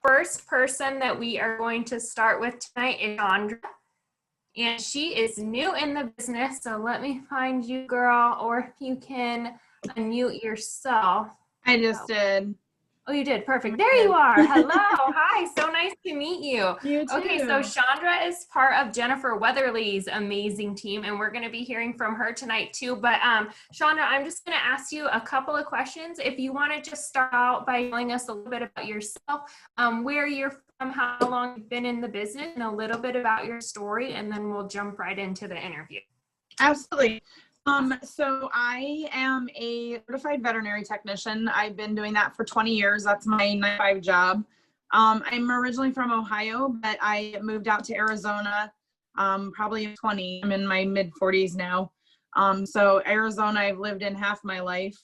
first person that we are going to start with tonight is Chandra. And she is new in the business. So let me find you, girl, or if you can unmute yourself. I just did. Oh, you did. Perfect. There you are. Hello. Hi. So nice to meet you. You too. Okay, so Chandra is part of Jennifer Weatherly's amazing team, and we're going to be hearing from her tonight too. But Chandra, I'm just going to ask you a couple of questions. If you want to just start out by telling us a little bit about yourself, where you're from, how long you've been in the business, and a little bit about your story, and then we'll jump right into the interview. Absolutely. So I am a certified veterinary technician. I've been doing that for 20 years. That's my 9-to-5 job. I'm originally from Ohio, but I moved out to Arizona probably at 20. I'm in my mid 40s now. So Arizona, I've lived in half my life.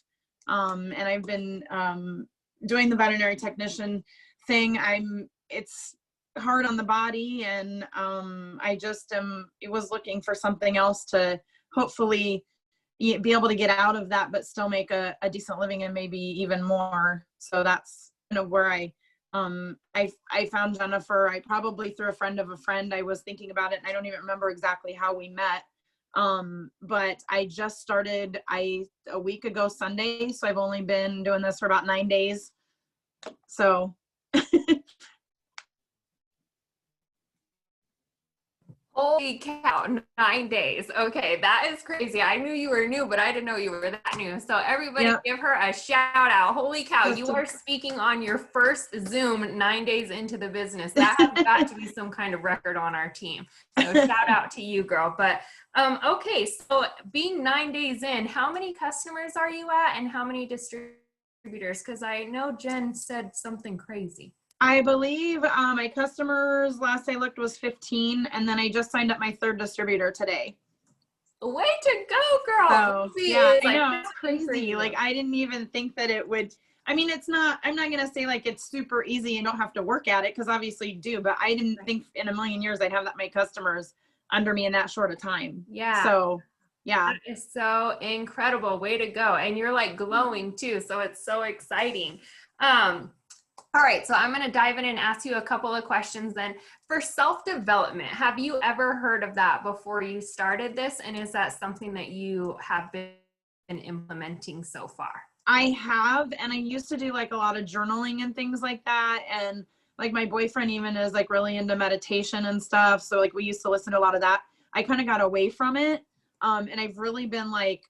And I've been doing the veterinary technician thing. It's hard on the body, and I just was looking for something else to hopefully be able to get out of that, but still make a decent living and maybe even more. So that's kind of where I found Jennifer. I probably through a friend of a friend. I was thinking about it, and I don't even remember exactly how we met. But I just started a week ago Sunday, so I've only been doing this for about 9 days. So Holy cow, 9 days. Okay, that is crazy. I knew you were new, but I didn't know you were that new. So everybody give her a shout out. Holy cow, you are speaking on your first Zoom 9 days into the business. That has got to be some kind of record on our team. So shout out to you, girl. But okay, so being 9 days in, how many customers are you at and how many distributors? Because I know Jen said something crazy. I believe my customers last I looked was 15, and then I just signed up my 3rd distributor today. Way to go, girl. So, yeah, I know, it's crazy. Like, I didn't even think that it would, I mean, I'm not going to say like it's super easy and don't have to work at it, because obviously you do, but I didn't think in a million years I'd have that many customers under me in that short a time. Yeah. So, yeah. That is so incredible. Way to go. And you're like glowing too. So it's so exciting. All right, so I'm going to dive in and ask you a couple of questions then. For self-development, have you ever heard of that before you started this? And is that something that you have been implementing so far? I have, and I used to do like a lot of journaling and things like that. And like my boyfriend even is like really into meditation and stuff. So like we used to listen to a lot of that. I kind of got away from it. And I've really been like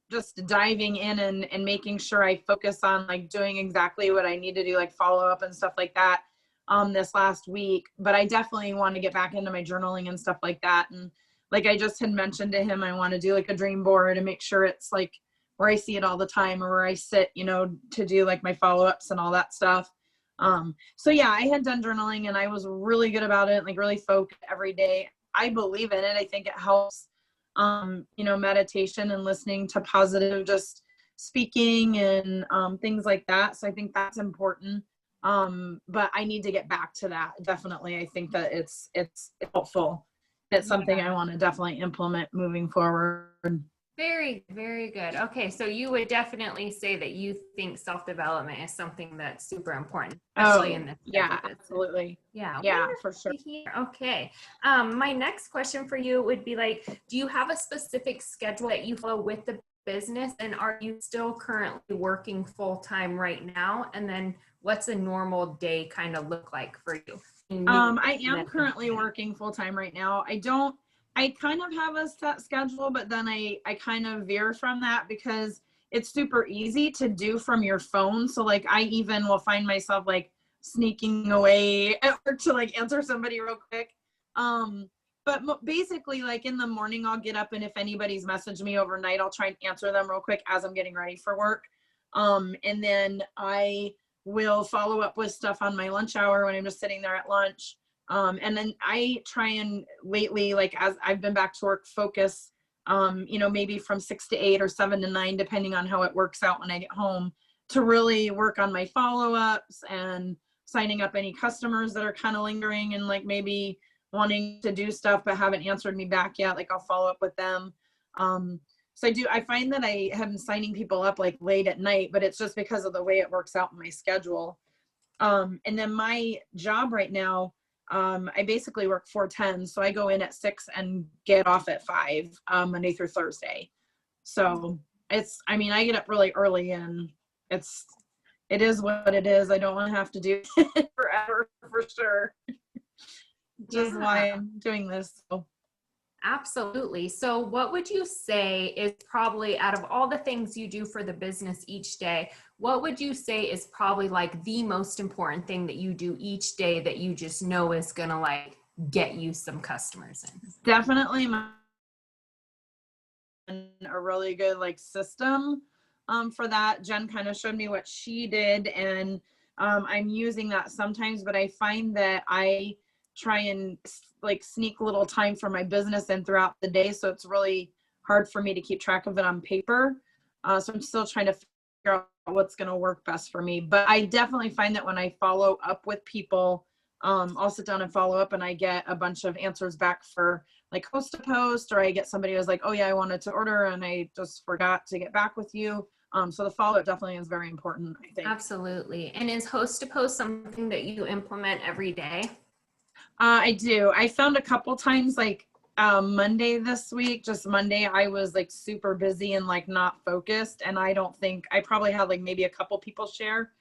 just diving in and making sure I focus on like doing exactly what I need to do, like follow up and stuff like that this last week. But I definitely want to get back into my journaling and stuff like that. And like I just had mentioned to him, I want to do like a dream board and make sure it's like where I see it all the time, or where I sit, you know, to do like my follow-ups and all that stuff. So yeah, I had done journaling and I was really good about it, like really focused every day. I believe in it. I think it helps. You know, meditation and listening to positive, just speaking and things like that. So I think that's important. But I need to get back to that. Definitely. I think that it's helpful. It's something I want to definitely implement moving forward. Very, very good. Okay, so you would definitely say that you think self-development is something that's super important, especially in this. Yeah, absolutely. Yeah, for sure. Okay. My next question for you would be like, do you have a specific schedule that you follow with the business, and are you still currently working full-time right now? And then what's a normal day kind of look like for you? I am currently working full-time right now. I kind of have a set schedule, but then I kind of veer from that because it's super easy to do from your phone. So like I even will find myself like sneaking away at work to like answer somebody real quick. But basically like in the morning I'll get up, and if anybody's messaged me overnight, I'll try and answer them real quick as I'm getting ready for work. And then I will follow up with stuff on my lunch hour when I'm just sitting there at lunch. And then I try and lately, like as I've been back to work, focus, you know, maybe from 6 to 8 or 7 to 9, depending on how it works out when I get home, to really work on my follow-ups and signing up any customers that are kind of lingering and like maybe wanting to do stuff but haven't answered me back yet. Like I'll follow up with them. So I find that I have been signing people up like late at night, but it's just because of the way it works out in my schedule. And then my job right now, I basically work 4/10. So I go in at 6 and get off at 5, Monday through Thursday. So I mean, I get up really early and it is what it is. I don't want to have to do it forever for sure. Just why I'm doing this. So. Absolutely. So what would you say is probably, out of all the things you do for the business each day, what would you say is probably like the most important thing that you do each day that you just know is going to like get you some customers in? Definitely a really good like system for that. Jen kind of showed me what she did, and I'm using that sometimes, but I find that I try and like sneak a little time for my business in throughout the day, so it's really hard for me to keep track of it on paper. So I'm still trying to figure out what's going to work best for me, but I definitely find that when I follow up with people, I'll sit down and follow up and I get a bunch of answers back for like host to post, or I get somebody who's like, oh yeah, I wanted to order and I just forgot to get back with you. So the follow-up definitely is very important, I think. Absolutely. And is host to post something that you implement every day? I do. I found a couple times like Monday this week, just Monday, I was like super busy and like not focused. And I don't think I probably had like maybe a couple people share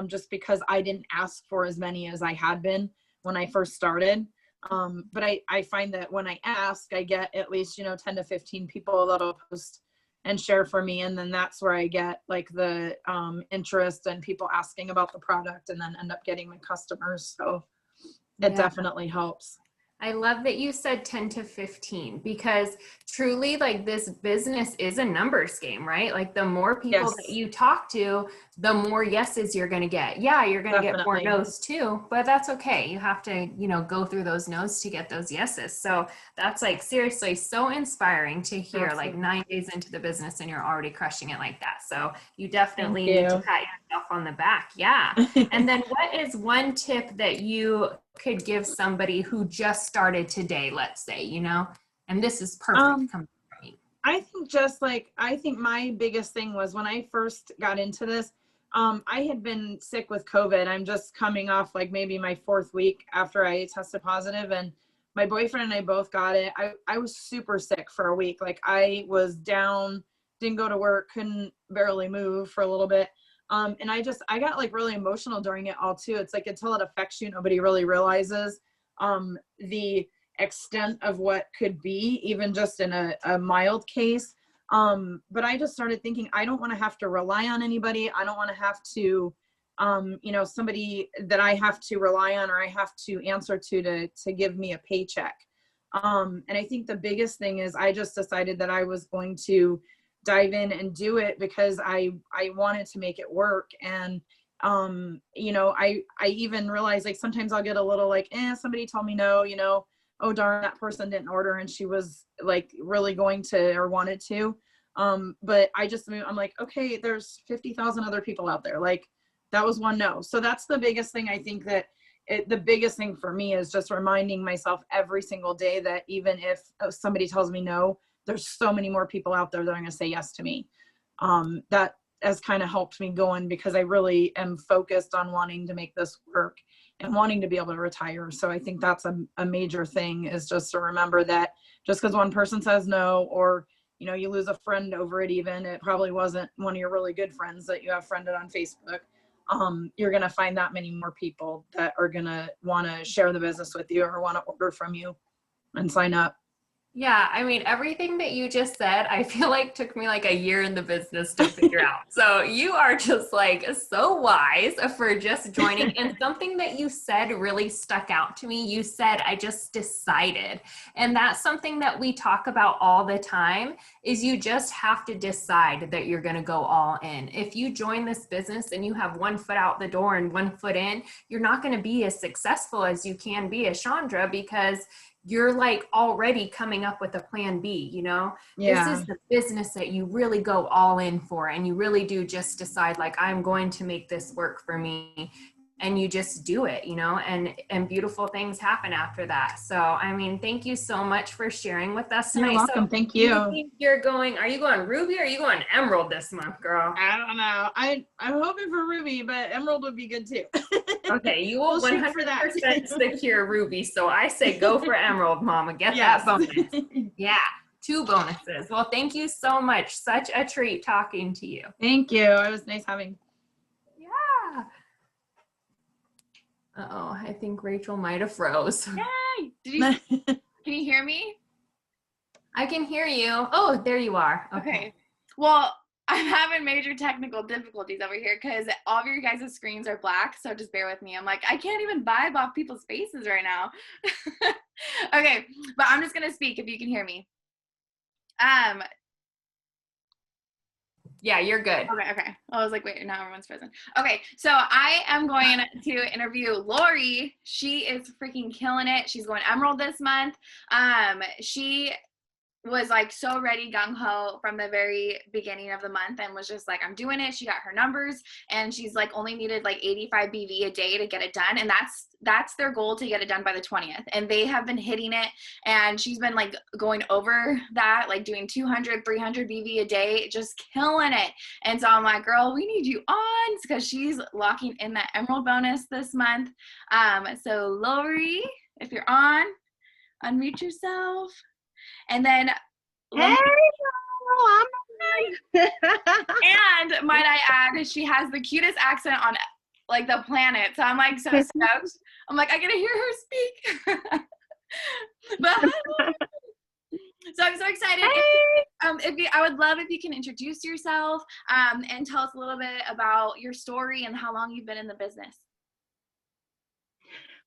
just because I didn't ask for as many as I had been when I first started. But I find that when I ask, I get at least, 10 to 15 people that'll post and share for me. And then that's where I get like the interest and people asking about the product, and then end up getting my customers. So it definitely helps. I love that you said 10 to 15, because truly like this business is a numbers game, right? Like the more people that you talk to, the more yeses you're going to get. Yeah, you're going to get more no's too, but that's okay. You have to, go through those no's to get those yeses. So that's like seriously so inspiring to hear. Like 9 days into the business and you're already crushing it like that. So you definitely need to pat yourself on the back. Yeah. And then what is one tip that you could give somebody who just started today, let's say, and this is perfect. I think my biggest thing was when I first got into this, I had been sick with COVID. I'm just coming off like maybe my 4th week after I tested positive, and my boyfriend and I both got it. I was super sick for a week. Like I was down, didn't go to work, couldn't barely move for a little bit. And I got like really emotional during it all too. It's like until it affects you, nobody really realizes the extent of what could be, even just in a mild case. But I just started thinking, I don't want to have to rely on anybody. I don't want to have to, somebody that I have to rely on or I have to answer to give me a paycheck. And I think the biggest thing is I just decided that I was going to dive in and do it because I wanted to make it work. And I even realized like sometimes I'll get a little like, somebody told me no, oh darn, that person didn't order and she was like really going to or wanted to. But I'm like, okay, there's 50,000 other people out there. Like that was one no. So that's the biggest thing. I think that the biggest thing for me is just reminding myself every single day that even if somebody tells me no, there's so many more people out there that are going to say yes to me. That has kind of helped me going because I really am focused on wanting to make this work and wanting to be able to retire. So I think that's a major thing, is just to remember that just because one person says no, or, you lose a friend over it, even it probably wasn't one of your really good friends that you have friended on Facebook. You're going to find that many more people that are going to want to share the business with you or want to order from you and sign up. Yeah, I mean, everything that you just said, I feel like took me like a year in the business to figure out. So you are just like so wise for just joining. And something that you said really stuck out to me. You said, I just decided. And that's something that we talk about all the time, is you just have to decide that you're going to go all in. If you join this business and you have one foot out the door and one foot in, you're not going to be as successful as you can be as Chandra, because you're like already coming up with a plan B, This is the business that you really go all in for. And you really do just decide like, I'm going to make this work for me. and you just do it, and beautiful things happen after that. So, I mean, thank you so much for sharing with us tonight. You're welcome. So, Thank do you you. think are you going Ruby or are you going Emerald this month, girl? I don't know. I'm hoping for Ruby, but Emerald would be good too. Okay, you will We'll 100% secure Ruby. So I say go for Emerald, Mama. Get that bonus. Yeah, 2 bonuses. Well, thank you so much. Such a treat talking to you. Thank you. It was nice having. Yeah. Uh-oh, I think Rachel might have froze. Yay! Can you hear me? I can hear you. Oh, there you are. Okay. Well, I'm having major technical difficulties over here because all of your guys' screens are black, so just bear with me. I'm like, I can't even vibe off people's faces right now. Okay, but I'm just gonna speak if you can hear me. Yeah, you're good. Okay. I was like, wait, now everyone's frozen. Okay, so I am going to interview Lori. She is freaking killing it. She's going Emerald this month. She was like so ready, gung-ho from the very beginning of the month and was just like, I'm doing it. She got her numbers and she's like only needed like 85 BV a day to get it done. And that's their goal, to get it done by the 20th. And they have been hitting it. And she's been like going over that, like doing 200, 300 BV a day, just killing it. And so I'm like, girl, we need you on, because she's locking in that Emerald bonus this month. So Lori, if you're on, unmute yourself. And then, hey, and might I add, she has the cutest accent on like the planet. So I'm like so stoked. I'm like, I gotta hear her speak. But so I'm so excited. hey. I would love if you can introduce yourself and tell us a little bit about your story and how long you've been in the business.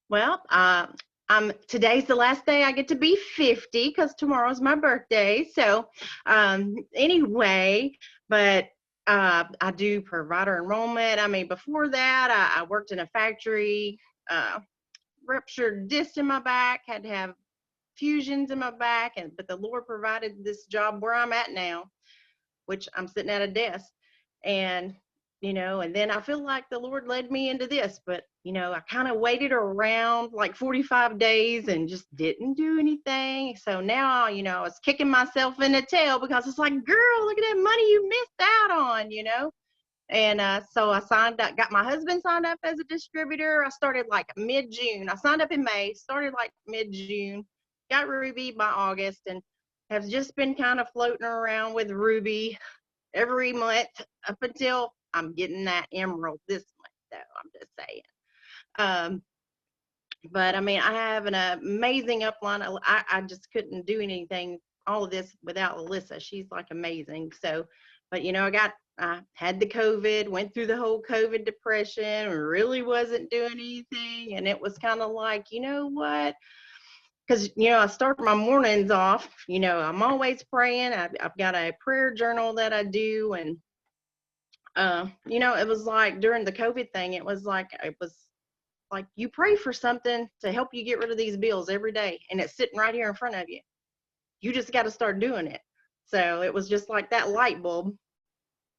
Well, today's the last day I get to be 50 because tomorrow's my birthday. So anyway, but I do provider enrollment. I mean, before that, I worked in a factory, ruptured disc in my back, had to have fusions in my back, but the Lord provided this job where I'm at now, which I'm sitting at a desk. And and then I feel like the Lord led me into this, but I kind of waited around like 45 days and just didn't do anything. So now, I was kicking myself in the tail because it's like, girl, look at that money you missed out on, And so I got my husband signed up as a distributor. I started like mid-June. I signed up in May, started like mid-June, got Ruby by August, and have just been kind of floating around with Ruby every month up until I'm getting that Emerald this month, though. I'm just saying. But I mean, I have an amazing upline. I just couldn't do anything, all of this, without Alyssa. She's like amazing. So, but I had the COVID, went through the whole COVID depression, really wasn't doing anything. And it was kind of like, you know what? Because, I start my mornings off, I'm always praying. I've got a prayer journal that I do. And, it was like during the COVID thing, it was like you pray for something to help you get rid of these bills every day. And it's sitting right here in front of you. You just got to start doing it. So it was just like that light bulb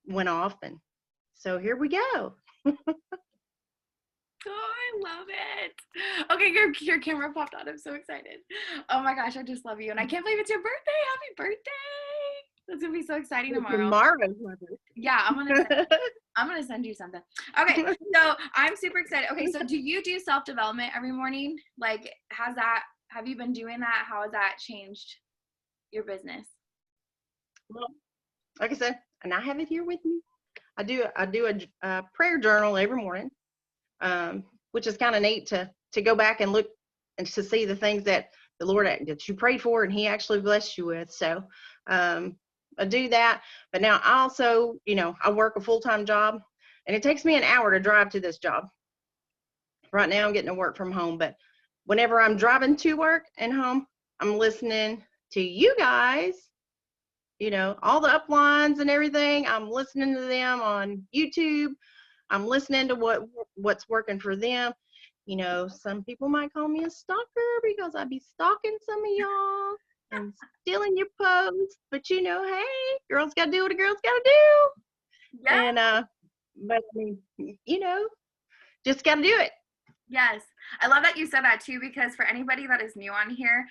went off. And so here we go. Oh, I love it. Okay, your camera popped on. I'm so excited. Oh my gosh, I just love you. And I can't believe it's your birthday. Happy birthday. That's gonna be so exciting tomorrow. Tomorrow's my birthday. Yeah, I'm gonna send you something. Okay, so I'm super excited. Okay, so do you do self-development every morning? Like, have you been doing that? How has that changed your business? Well, like I said, and I have it here with me. I do a prayer journal every morning. Which is kind of neat to go back and look and to see the things that the Lord that you prayed for and He actually blessed you with. So I do that. But now I also, I work a full-time job, and it takes me an hour to drive to this job. Right now I'm getting to work from home, but whenever I'm driving to work and home, I'm listening to you guys. All the uplines and everything. I'm listening to them on YouTube. I'm listening to what's working for them. Some people might call me a stalker because I be stalking some of y'all and stealing your posts. But hey, girls gotta do what a girl's gotta do. Yeah. And but I mean, just got to do it. Yes. I love that you said that too, because for anybody that is new on here,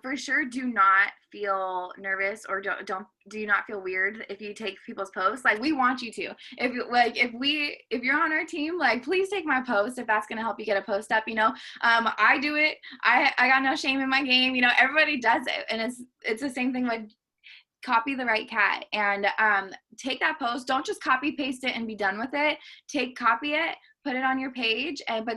for sure, do not feel nervous or do not feel weird if you take people's posts. Like, we want you to. If you're on our team, like, please take my post if that's going to help you get a post up, you know. I do it. I got no shame in my game. You know, everybody does it. And it's the same thing with copy the right cat, and take that post. Don't just copy paste it and be done with it. Copy it, put it on your page, and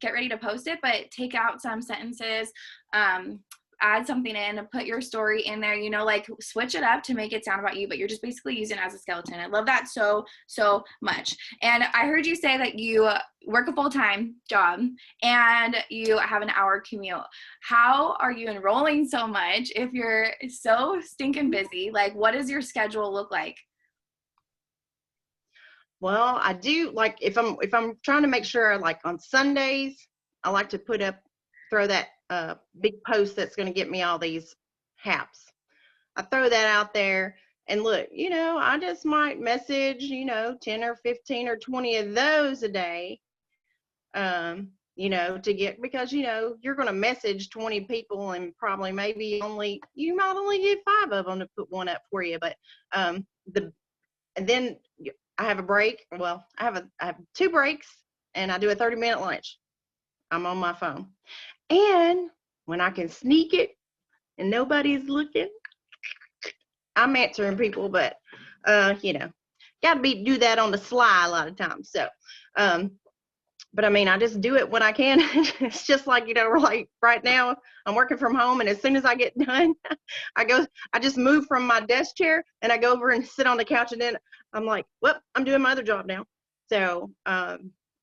get ready to post it, but take out some sentences, add something in, and put your story in there, you know, like switch it up to make it sound about you, but you're just basically using it as a skeleton. I love that so much. And I heard you say that you work a full-time job and you have an hour commute. How are you enrolling so much if you're so stinking busy? Like, what does your schedule look like? Well, I do, like, if I'm trying to make sure, like on Sundays, I like to throw that big post that's going to get me all these haps. I throw that out there, and look, you know, I just might message, you know, 10 or 15 or 20 of those a day, you know, because, you know, you're going to message 20 people and probably you might only get 5 of them to put one up for you. But and then I have a break. Well, I have 2 breaks, and I do a 30-minute lunch. I'm on my phone. And when I can sneak it and nobody's looking, I'm answering people, but you know, gotta do that on the sly a lot of times. So but I mean, I just do it when I can. It's just like, you know, like right now I'm working from home, and as soon as I get done, I just move from my desk chair and I go over and sit on the couch, and then I'm like, well, I'm doing my other job now. So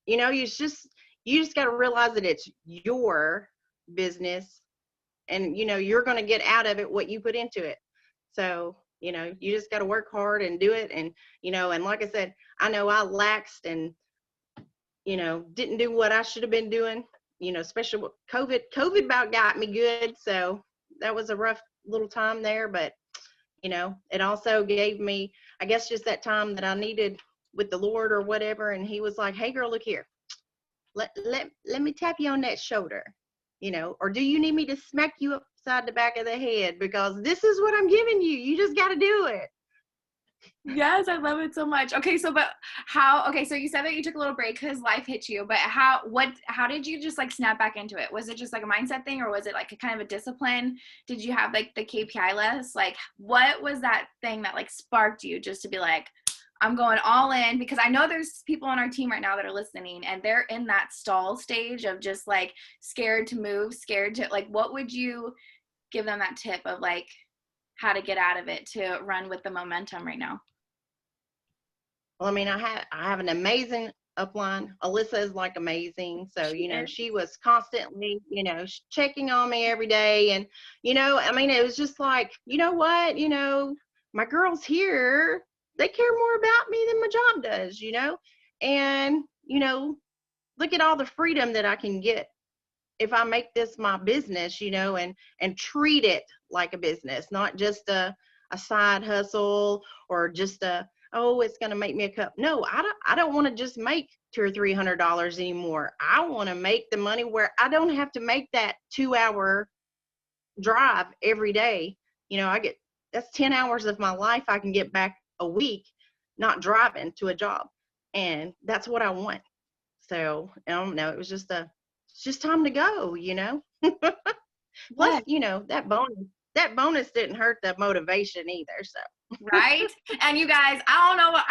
you know, you just got to realize that it's your business, and you know, you're going to get out of it what you put into it. So, you know, you just got to work hard and do it. And, you know, and like I said, I know I laxed and, you know, didn't do what I should have been doing, you know, especially with COVID about got me good. So that was a rough little time there, but, you know, it also gave me, I guess, just that time that I needed with the Lord or whatever. And he was like, hey girl, look here, let me tap you on that shoulder, you know, or do you need me to smack you upside the back of the head? Because this is what I'm giving you. You just got to do it. Yes, I love it so much. Okay, so you said that you took a little break because life hit you, but how did you just like snap back into it? Was it just like a mindset thing, or was it like a kind of a discipline? Did you have like the KPI list? Like, what was that thing that like sparked you just to be like, I'm going all in? Because I know there's people on our team right now that are listening, and they're in that stall stage of just like scared to move, scared to, like, what would you give them that tip of like how to get out of it to run with the momentum right now? Well, I mean, I have an amazing upline. Alyssa is like amazing. So, you know, she was constantly, you know, checking on me every day. And, you know, I mean, it was just like, you know what, you know, my girls here, they care more about me than my job does, you know? And, you know, look at all the freedom that I can get if I make this my business, you know, and treat it like a business, not just a side hustle or just it's going to make me a cup. No, I don't want to just make $200 or $300 anymore. I want to make the money where I don't have to make that 2-hour drive every day. You know, that's 10 hours of my life I can get back a week, not driving to a job. And that's what I want. So, I don't know. It was just it's just time to go, you know. Plus, you know, that bonus didn't hurt the motivation either. So right. And you guys, I don't know what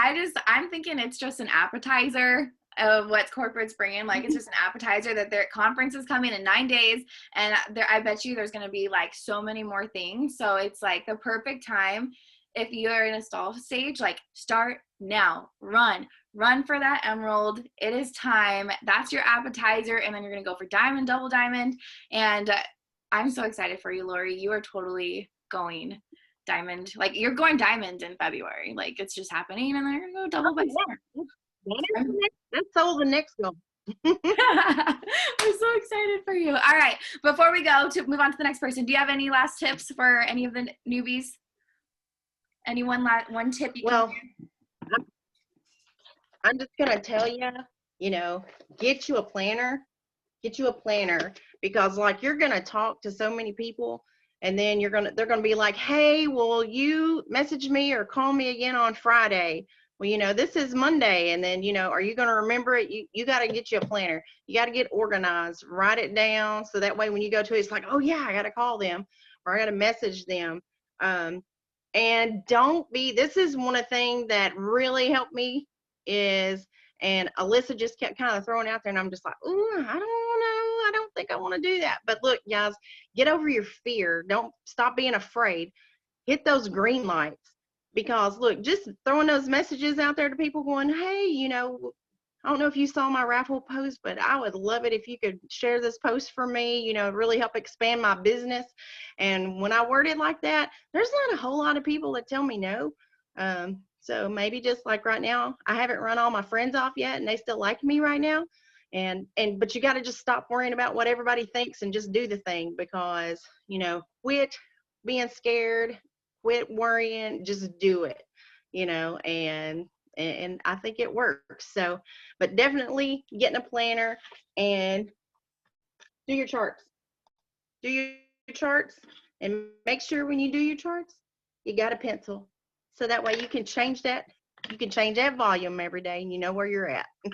I'm thinking it's just an appetizer of what corporate's bringing. Like, it's just an appetizer that their conference is coming in 9 days, and I bet you there's going to be like so many more things. So it's like the perfect time. If you're in a stall stage, like, start now, run for that emerald. It is time. That's your appetizer. And then you're going to go for diamond, double diamond. And I'm so excited for you, Lori. You are totally going diamond. Like, you're going diamond in February. Like, it's just happening. And then you're going to go double by summer. That's all the next one. I'm so excited for you. All right. Before we go to move on to the next person, do you have any last tips for any of the newbies? One tip you can I'm just going to tell you, you know, get you a planner. Get you a planner, because like you're going to talk to so many people, and then they're going to be like, hey, will you message me or call me again on Friday? Well, you know, this is Monday. And then, you know, are you going to remember it? You got to get you a planner. You got to get organized, write it down. So that way, when you go to it, it's like, oh yeah, I got to call them, or I got to message them. And this is one of the things that really helped me is, and Alyssa just kept kind of throwing out there, and I'm just like, ooh, I don't know. I don't think I want to do that. But look, guys, get over your fear. Don't stop being afraid. Hit those green lights, because look, just throwing those messages out there to people going, hey, you know, I don't know if you saw my raffle post, but I would love it if you could share this post for me, you know, really help expand my business. And when I word it like that, there's not a whole lot of people that tell me no. So maybe just like right now, I haven't run all my friends off yet, and they still like me right now. But you got to just stop worrying about what everybody thinks and just do the thing, because, you know, quit being scared, quit worrying, just do it, you know, and I think it works. So, but definitely getting a planner and do your charts. Do your charts, and make sure when you do your charts, you got a pencil. So that way you can change that. You can change that volume every day, and you know where you're at. Oh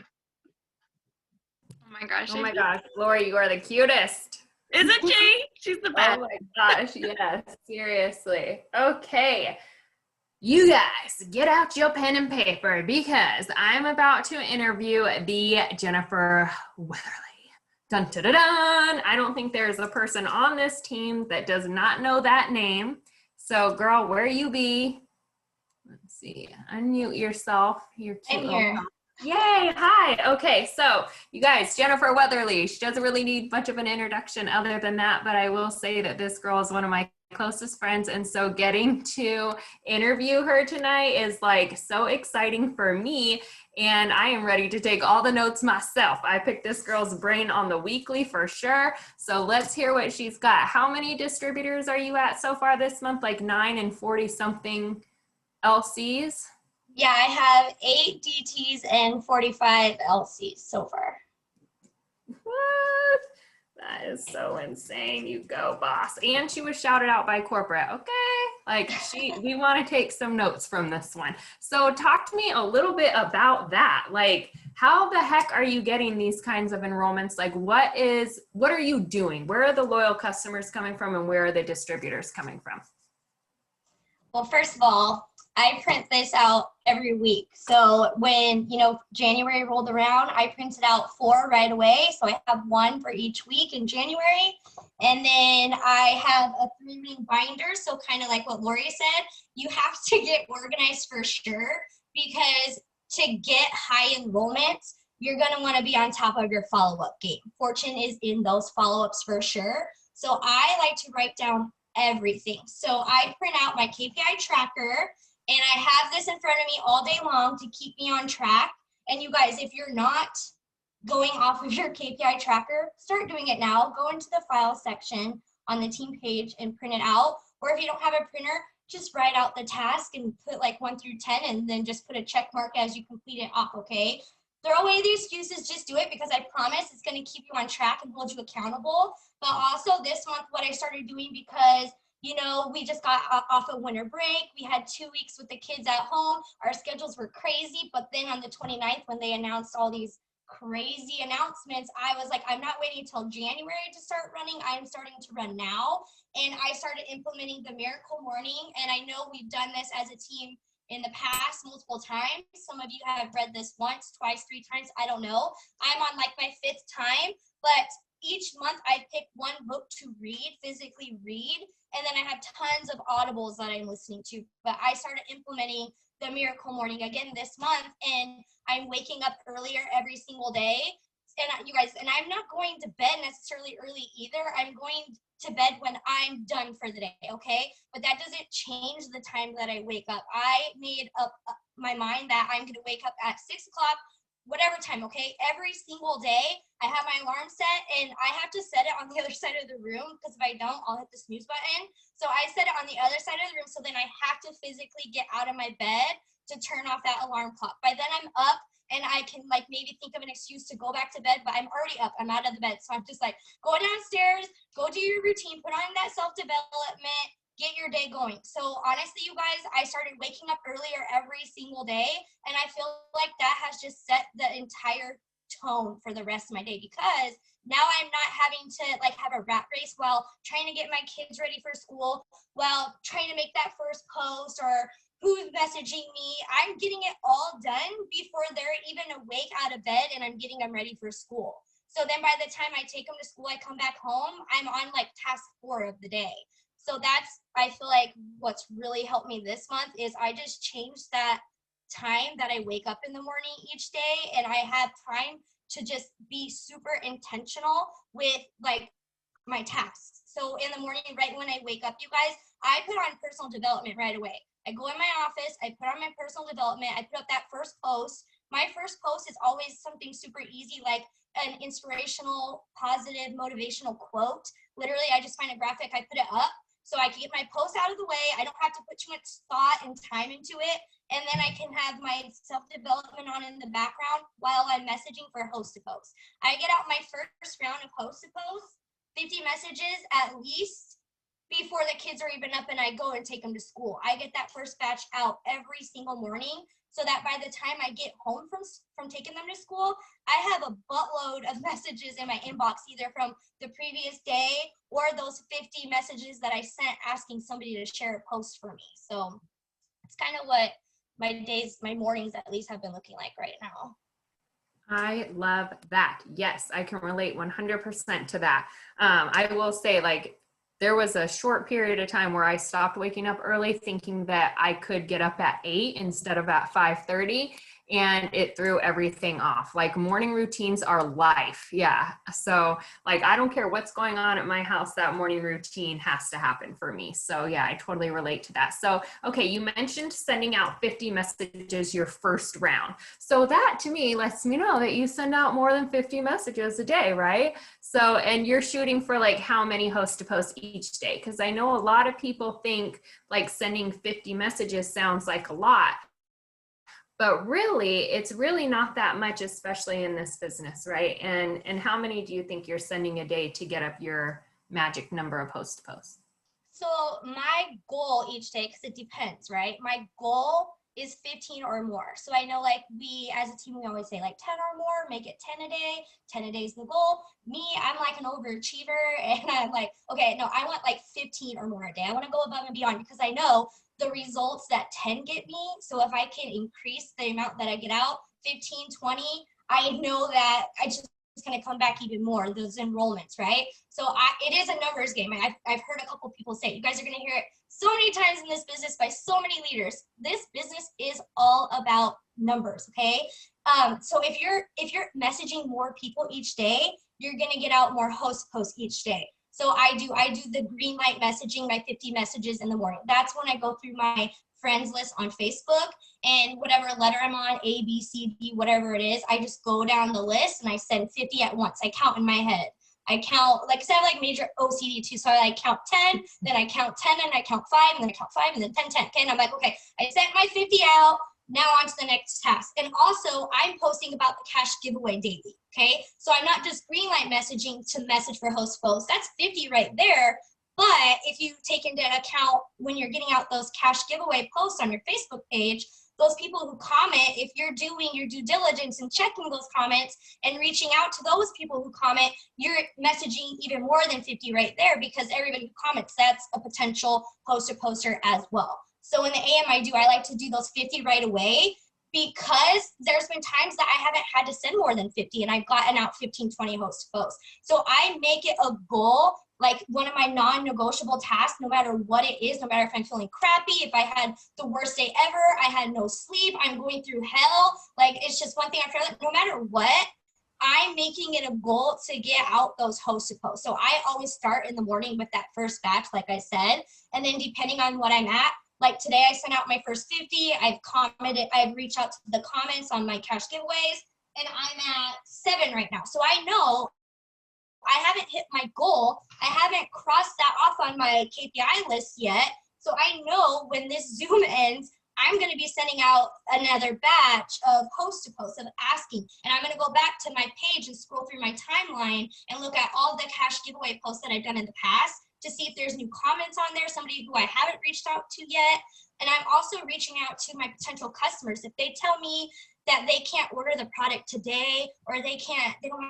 my gosh. Oh my gosh, Lori, you are the cutest. Isn't she? She's the best. Oh my gosh, yes, seriously. Okay, you guys, get out your pen and paper, because I'm about to interview the Jennifer Weatherly. Dun, dun, dun, dun. I don't think there's a person on this team that does not know that name. So, girl, where you be? Let's see. Unmute yourself. You're cute. I'm here. Yay, hi. Okay, so you guys, Jennifer Weatherly, she doesn't really need much of an introduction other than that, but I will say that this girl is one of my closest friends, and so getting to interview her tonight is like so exciting for me, and I am ready to take all the notes myself. I picked this girl's brain on the weekly for sure, so let's hear what she's got. How many distributors are you at so far this month? Like 9 and 40 something LCs? Yeah, I have 8 DTs and 45 LCs so far. What? That is so insane. You go, boss. And she was shouted out by corporate. Okay. Like we want to take some notes from this one. So talk to me a little bit about that. Like, how the heck are you getting these kinds of enrollments? Like, what are you doing? Where are the loyal customers coming from, and where are the distributors coming from? Well, first of all, I print this out every week. So when, January rolled around, I printed out 4 right away. So I have 1 for each week in January. And then I have a 3-ring binder. So kind of like what Lori said, you have to get organized for sure, because to get high enrollments, you're going to want to be on top of your follow-up game. Fortune is in those follow-ups for sure. So I like to write down everything. So I print out my KPI tracker, and I have this in front of me all day long to keep me on track. And you guys, if you're not going off of your KPI tracker, start doing it now. Go into the file section on the team page and print it out. Or if you don't have a printer, just write out the task and put like 1 through 10, and then just put a check mark as you complete it off, okay? Throw away the excuses, just do it, because I promise it's gonna keep you on track and hold you accountable. But also this month, what I started doing, because we just got off of winter break. We had 2 weeks with the kids at home. Our schedules were crazy. But then on the 29th, when they announced all these crazy announcements, I was like, I'm not waiting until January to start running. I'm starting to run now. And I started implementing the Miracle Morning. And I know we've done this as a team in the past multiple times. Some of you have read this once, twice, 3 times. I don't know. I'm on like my 5th time. But each month I pick 1 book to read, physically read, and then I have tons of audibles that I'm listening to. But I started implementing the Miracle Morning again this month, and I'm waking up earlier every single day. And you guys, and I'm not going to bed necessarily early either. I'm going to bed when I'm done for the day, okay? But that doesn't change the time that I wake up. I made up my mind that I'm gonna wake up at 6 o'clock, whatever time, okay? Every single day, I have my alarm set, and I have to set it on the other side of the room, because if I don't, I'll hit the snooze button. So I set it on the other side of the room, so then I have to physically get out of my bed to turn off that alarm clock. By then I'm up, and I can like maybe think of an excuse to go back to bed, but I'm already up. I'm out of the bed. So I'm just like, go downstairs, go do your routine, put on that self-development, get your day going. So honestly, you guys, I started waking up earlier every single day, and I feel like that has just set the entire tone for the rest of my day, because now I'm not having to like have a rat race while trying to get my kids ready for school, while trying to make that first post, or who's messaging me. I'm getting it all done before they're even awake out of bed, and I'm getting them ready for school. So then by the time I take them to school, I come back home, I'm on like task 4 of the day. So that's, I feel like what's really helped me this month is I just changed that time that I wake up in the morning each day, and I have time to just be super intentional with like my tasks. So in the morning, right when I wake up, you guys, I put on personal development right away. I go in my office, I put on my personal development, I put up that first post. My first post is always something super easy, like an inspirational, positive, motivational quote. Literally, I just find a graphic, I put it up so I can get my post out of the way. I don't have to put too much thought and time into it. And then I can have my self-development on in the background while I'm messaging for host to post. I get out my first round of host to post, 50 messages at least, before the kids are even up and I go and take them to school. I get that first batch out every single morning, so that by the time I get home from taking them to school, I have a buttload of messages in my inbox, either from the previous day or those 50 messages that I sent asking somebody to share a post for me. So it's kind of what my mornings at least have been looking like right now. I love that. Yes, I can relate 100% to that. I will say, like, there was a short period of time where I stopped waking up early thinking that I could get up at 8 instead of at 5:30, and it threw everything off. Like, morning routines are life. Yeah. So like, I don't care what's going on at my house, that morning routine has to happen for me. So yeah, I totally relate to that. So, okay, you mentioned sending out 50 messages your first round. So that to me lets me know that you send out more than 50 messages a day, right? So, and you're shooting for like how many host to post each day? Because I know a lot of people think like sending 50 messages sounds like a lot, but really it's really not that much, especially in this business, right? And how many do you think you're sending a day to get up your magic number of host to post? So my goal each day, because it depends, right? My goal is 15 or more. So I know like we as a team, we always say like 10 or more, make it 10 a day. 10 a day is the goal. Me, I'm like an overachiever, and I'm like, okay, no, I want like 15 or more a day. I want to go above and beyond, because I know the results that 10 get me. So if I can increase the amount that I get out, 15, 20, I know that I just going to come back even more, those enrollments, right? So it is a numbers game. I've heard a couple people say, you guys are going to hear it so many times in this business by so many leaders. This business is all about numbers, okay? So if you're messaging more people each day, you're going to get out more host posts each day. So I do the green light messaging, my 50 messages in the morning. That's when I go through my friends list on Facebook, and whatever letter I'm on, A, B, C, D, whatever it is, I just go down the list and I send 50 at once. I count in my head. I count, like, cause I have like major OCD too. So I count 10, then I count 10, and I count 5, and then I count 5, and then 10, 10. Okay. And I'm like, okay, I sent my 50 out. Now on to the next task. And also I'm posting about the cash giveaway daily. Okay. So I'm not just green light messaging to message for host posts. That's 50 right there. But if you take into account when you're getting out those cash giveaway posts on your Facebook page, those people who comment, if you're doing your due diligence and checking those comments and reaching out to those people who comment, you're messaging even more than 50 right there, because everybody who comments, that's a potential poster as well. So in the AM I like to do those 50 right away, because there's been times that I haven't had to send more than 50 and I've gotten out 15, 20 host posts. So I make it a goal, like one of my non-negotiable tasks, no matter what it is, no matter if I'm feeling crappy, if I had the worst day ever, I had no sleep, I'm going through hell, like it's just one thing after another, no matter what, I'm making it a goal to get out those host to posts. So I always start in the morning with that first batch, like I said, and then depending on what I'm at, like today I sent out my first 50, I've commented, I've reached out to the comments on my cash giveaways, and I'm at 7 right now. So I know I haven't hit my goal. I haven't crossed that off on my KPI list yet. So I know when this Zoom ends, I'm going to be sending out another batch of post to post of asking. And I'm going to go back to my page and scroll through my timeline and look at all the cash giveaway posts that I've done in the past to see if there's new comments on there, somebody who I haven't reached out to yet. And I'm also reaching out to my potential customers. If they tell me that they can't order the product today, or they don't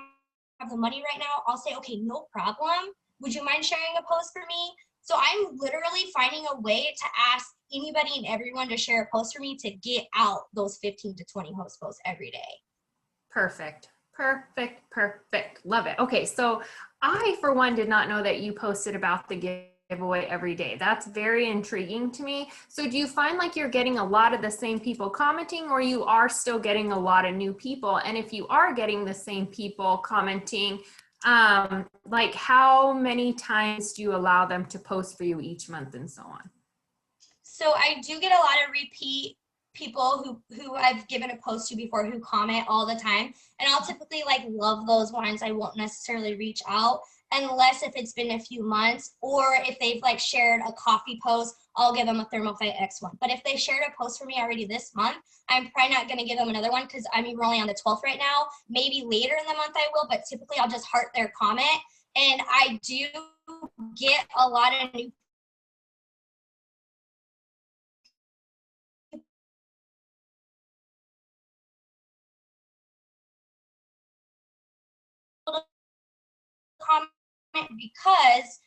have the money right now, I'll say, okay, no problem. Would you mind sharing a post for me? So I'm literally finding a way to ask anybody and everyone to share a post for me to get out those 15 to 20 host posts every day. Perfect. Perfect. Perfect. Love it. Okay. So I, for one, did not know that you posted about the giveaway every day. That's very intriguing to me. So do you find like you're getting a lot of the same people commenting, or you are still getting a lot of new people? And if you are getting the same people commenting, like how many times do you allow them to post for you each month and so on? So I do get a lot of repeat people who I've given a post to before who comment all the time. And I'll typically like love those ones. I won't necessarily reach out unless if it's been a few months, or if they've like shared a coffee post, I'll give them a ThermoFight X one. But if they shared a post for me already this month, I'm probably not going to give them another one because I mean, we're only on the 12th right now. Maybe later in the month I will, but typically I'll just heart their comment. And I do get a lot of new comment because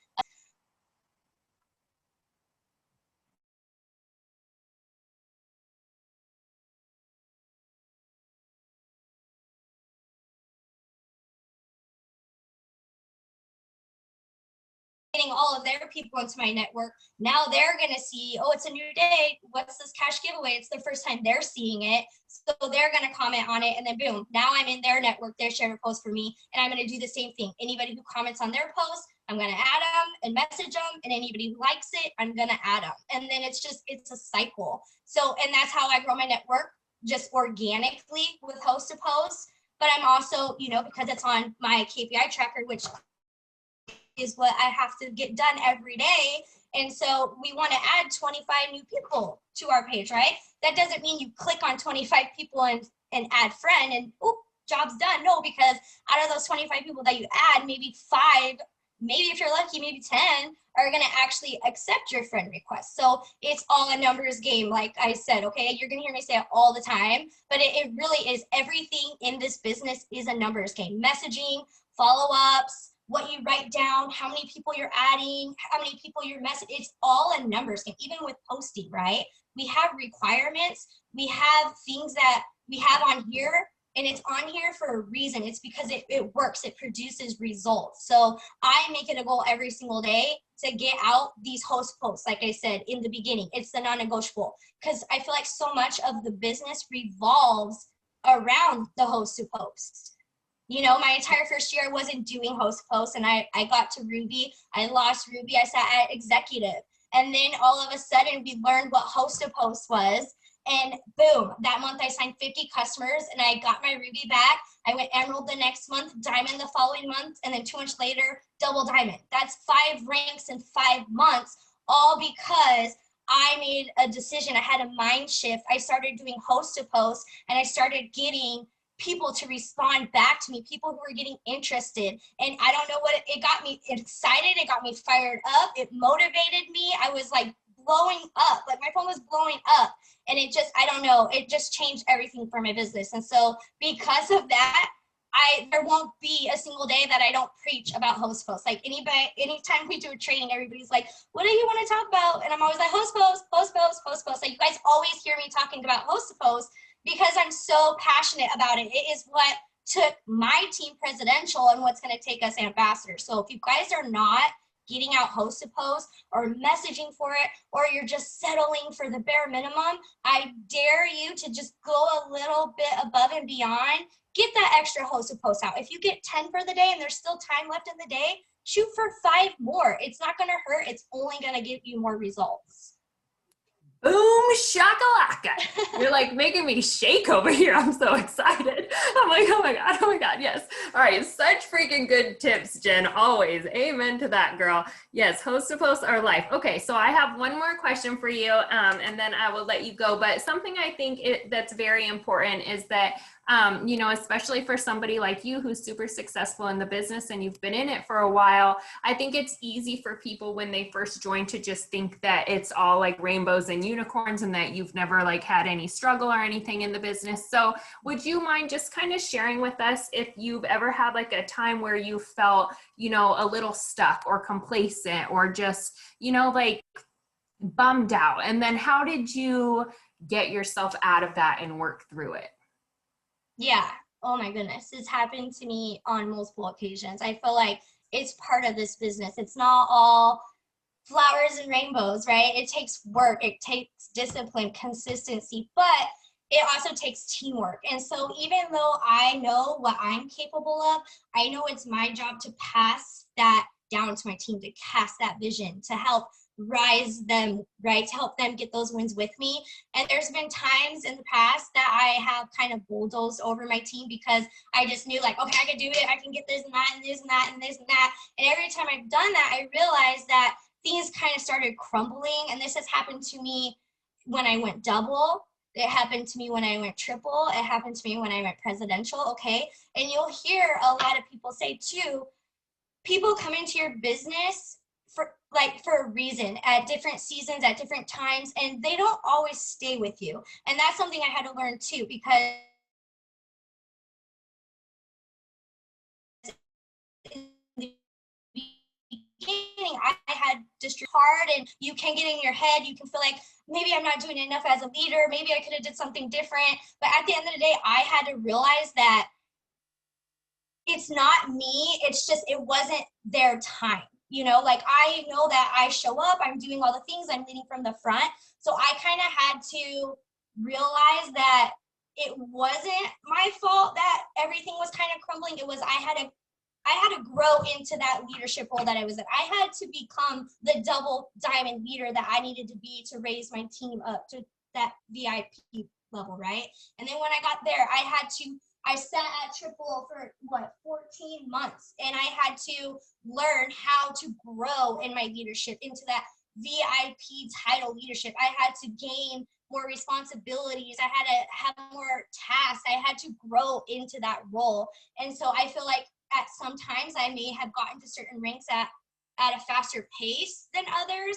getting all of their people into my network. Now they're going to see, oh, it's a new day. What's this cash giveaway? It's the first time they're seeing it. So they're going to comment on it, and then boom, now I'm in their network. They're sharing a post for me, and I'm going to do the same thing. Anybody who comments on their post, I'm going to add them and message them, and anybody who likes it, I'm going to add them. And then it's a cycle. So, and that's how I grow my network, just organically with host to post. But I'm also, you know, because it's on my KPI tracker, which is what I have to get done every day. And so we want to add 25 new people to our page, right? That doesn't mean you click on 25 people and add friend and oop, job's done. No, because out of those 25 people that you add, maybe 5, maybe if you're lucky, maybe 10 are going to actually accept your friend request. So it's all a numbers game. Like I said, okay, you're going to hear me say it all the time, but it really is. Everything in this business is a numbers game. Messaging, follow-ups, what you write down, how many people you're adding, how many people you're messaging, it's all a numbers game. Even with posting, right? We have requirements, we have things that we have on here, and it's on here for a reason. It's because it works, it produces results. So I make it a goal every single day to get out these host posts. Like I said in the beginning, it's the non-negotiable, because I feel like so much of the business revolves around the host to post. You know, my entire first year I wasn't doing host posts, and I got to Ruby. I lost Ruby. I sat at executive. And then all of a sudden we learned what host to post was. And boom, that month I signed 50 customers and I got my Ruby back. I went Emerald the next month, Diamond the following month, and then 2 months later, double Diamond. That's 5 ranks in 5 months, all because I made a decision. I had a mind shift. I started doing host to post, and I started getting people to respond back to me, people who were getting interested. And I don't know what, it got me excited. It got me fired up. It motivated me. I was like blowing up, like my phone was blowing up. And it just, I don't know, it just changed everything for my business. And so because of that, there won't be a single day that I don't preach about host posts. Like anytime we do a training, everybody's like, what do you want to talk about? And I'm always like, host posts, host posts, host posts. Like you guys always hear me talking about host posts, because I'm so passionate about it. It is what took my team presidential and what's going to take us ambassadors. So if you guys are not getting out host to post or messaging for it, or you're just settling for the bare minimum, I dare you to just go a little bit above and beyond. Get that extra host to post out. If you get 10 for the day and there's still time left in the day, shoot for 5 more. It's not going to hurt. It's only going to give you more results. Boom shakalaka. You're like making me shake over here. I'm so excited. I'm like, oh my God, oh my God. Yes. All right. Such freaking good tips, Jen. Always. Amen to that, girl. Yes. Host to post our life. Okay. So I have one more question for you. And then I will let you go. But something I think that's very important is that you know, especially for somebody like you who's super successful in the business and you've been in it for a while, I think it's easy for people when they first join to just think that it's all like rainbows and unicorns and that you've never like had any struggle or anything in the business. So would you mind just kind of sharing with us if you've ever had like a time where you felt, you know, a little stuck or complacent or just, you know, like bummed out? And then how did you get yourself out of that and work through it? Yeah. Oh my goodness. It's happened to me on multiple occasions. I feel like it's part of this business. It's not all flowers and rainbows, right? It takes work, it takes discipline, consistency, but it also takes teamwork. And so even though I know what I'm capable of, I know it's my job to pass that down to my team, to cast that vision, to help rise them, right? To help them get those wins with me. And there's been times in the past that I have kind of bulldozed over my team because I just knew like, okay, I can do it. I can get this and that and this and that and this and that. And every time I've done that, I realized that things kind of started crumbling. And this has happened to me when I went double. It happened to me when I went triple. It happened to me when I went presidential. Okay. And you'll hear a lot of people say too, people come into your business for a reason at different seasons, at different times, and they don't always stay with you. And that's something I had to learn too, because in the beginning, I had just hard, and you can get in your head. You can feel like maybe I'm not doing enough as a leader. Maybe I could have did something different. But at the end of the day, I had to realize that it's not me. It's just, it wasn't their time. You know, like I know that I show up, I'm doing all the things, I'm leading from the front. So I kind of had to realize that it wasn't my fault that everything was kind of crumbling. It was I had to grow into that leadership role that I was in. I had to become the double diamond leader that I needed to be to raise my team up to that VIP level, right? And then when I got there, I sat at triple for 14 months, and I had to learn how to grow in my leadership into that VIP title leadership. I had to gain more responsibilities. I had to have more tasks. I had to grow into that role. And so I feel like at some times I may have gotten to certain ranks at a faster pace than others,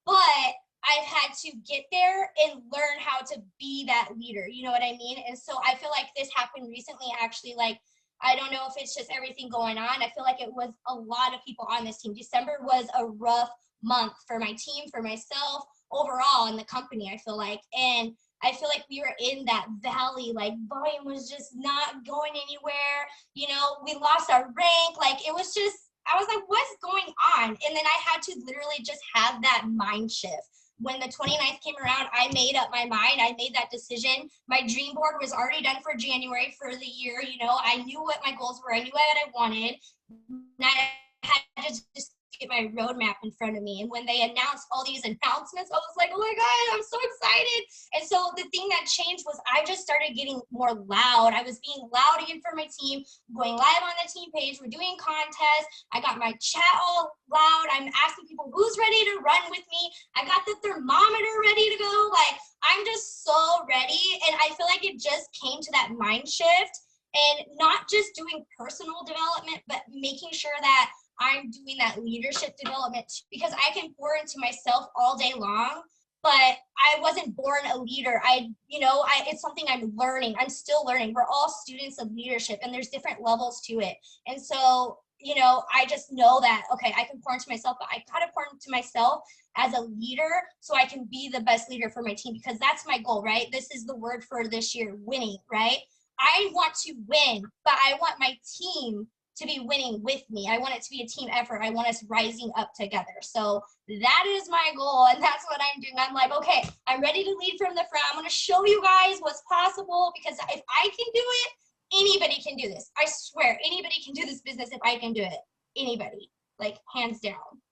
but I've had to get there and learn how to be that leader. You know what I mean? And so I feel like this happened recently, actually. Like, I don't know if it's just everything going on. I feel like it was a lot of people on this team. December was a rough month for my team, for myself, overall in the company, I feel like. And I feel like we were in that valley, like volume was just not going anywhere. You know, we lost our rank. Like, it was just, I was like, what's going on? And then I had to literally just have that mind shift. When the 29th came around, I made up my mind. I made that decision. My dream board was already done for January for the year. You know, I knew what my goals were. I knew what I wanted. And I had to just get my roadmap in front of me. And when they announced all these announcements, I was like, oh my God, I'm so excited. And so the thing that changed was I just started getting more loud. I was being loud again for my team, going live on the team page. We're doing contests. I got my chat all loud. I'm asking people who's ready to run with me. I got the thermometer ready to go. Like, I'm just so ready. And I feel like it just came to that mind shift, and not just doing personal development, but making sure that I'm doing that leadership development, because I can pour into myself all day long, but I wasn't born a leader. It's something I'm learning. I'm still learning. We're all students of leadership, and there's different levels to it. And so, you know, I just know that, okay, I can pour into myself, but I gotta pour into myself as a leader so I can be the best leader for my team, because that's my goal, right? This is the word for this year, winning, right? I want to win, but I want my team to be winning with me. I want it to be a team effort. I want us rising up together. So that is my goal, and that's what I'm doing. I'm like, okay, I'm ready to lead from the front. I'm going to show you guys what's possible, because if I can do it, anybody can do this. I swear, anybody can do this business if I can do it. Anybody, like, hands down.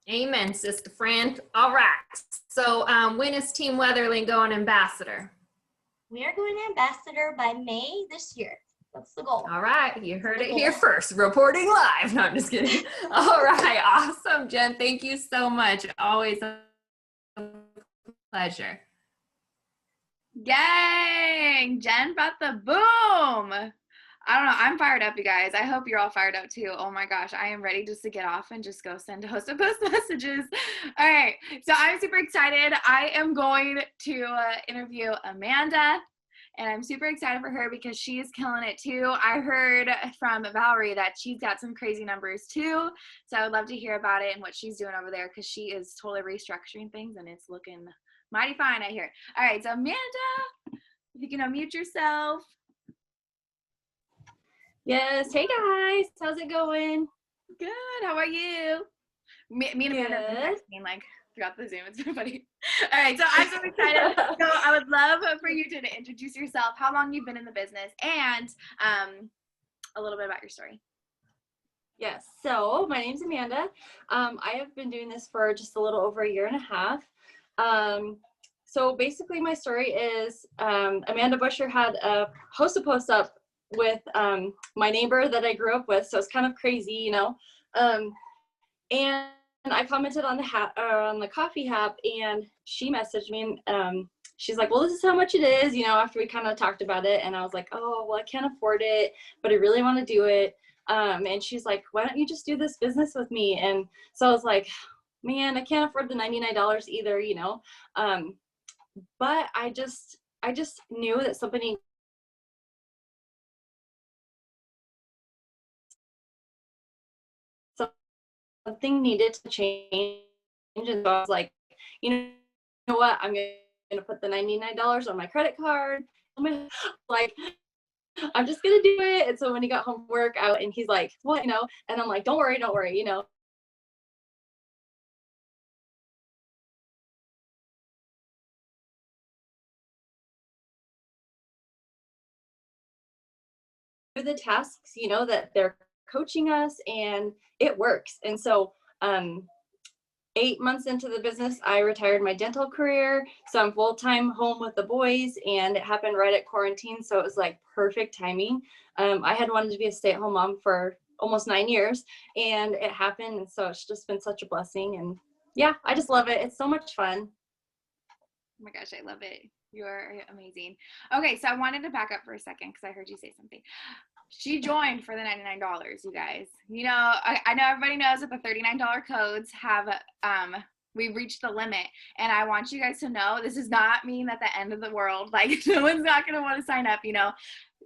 Amen, Sister Friend. All right. So when is Team Weatherly going ambassador? We are going ambassador by May this year. That's the goal. All right. You heard it here first. Reporting live. No, I'm just kidding. All right. Awesome, Jen. Thank you so much. Always a pleasure. Dang, Jen brought the boom. I don't know. I'm fired up, you guys. I hope you're all fired up too. Oh my gosh, I am ready just to get off and just go send host post messages. All right, so I'm super excited. I am going to interview Amanda, and I'm super excited for her because she is killing it too. I heard from Valerie that she's got some crazy numbers too, so I would love to hear about it and what she's doing over there because she is totally restructuring things and it's looking mighty fine, I hear. All right, so Amanda, if you can unmute yourself. Yes. Hey guys, how's it going? Good. How are you? Me and Amanda have been texting like throughout the Zoom. It's been funny. All right, so I'm so excited. So I would love for you to introduce yourself, how long you've been in the business, and a little bit about your story. Yes. So my name's Amanda. I have been doing this for just a little over a year and a half. So basically, my story is Amanda Busher had a post up with my neighbor that I grew up with, so it's kind of crazy, you know. And I commented on the coffee app, and she messaged me, and she's like, "Well, this is how much it is," you know. After we kind of talked about it, and I was like, "Oh, well, I can't afford it, but I really want to do it." And she's like, "Why don't you just do this business with me?" And so I was like, "Man, I can't afford the $99 either, you know." But I just knew that something needed to change, and so I was like, you know what, I'm gonna put the $99 on my credit card. Like, I'm just gonna do it. And so when he got home from work out, and he's like, "What?" You know, and I'm like, don't worry, you know. The tasks, you know, that they're coaching us, and it works. And so 8 months into the business, I retired my dental career, so I'm full-time home with the boys, and it happened right at quarantine, so it was like perfect timing. I had wanted to be a stay-at-home mom for almost 9 years, and it happened, and so it's just been such a blessing. And yeah, I just love it. It's so much fun. Oh my gosh, I love it. You're amazing. Okay, so I wanted to back up for a second because I heard you say something. She joined for the $99, you guys. You know, I know everybody knows that the $39 codes have, we've reached the limit. And I want you guys to know this does not mean that the end of the world, like no one's not going to want to sign up, you know.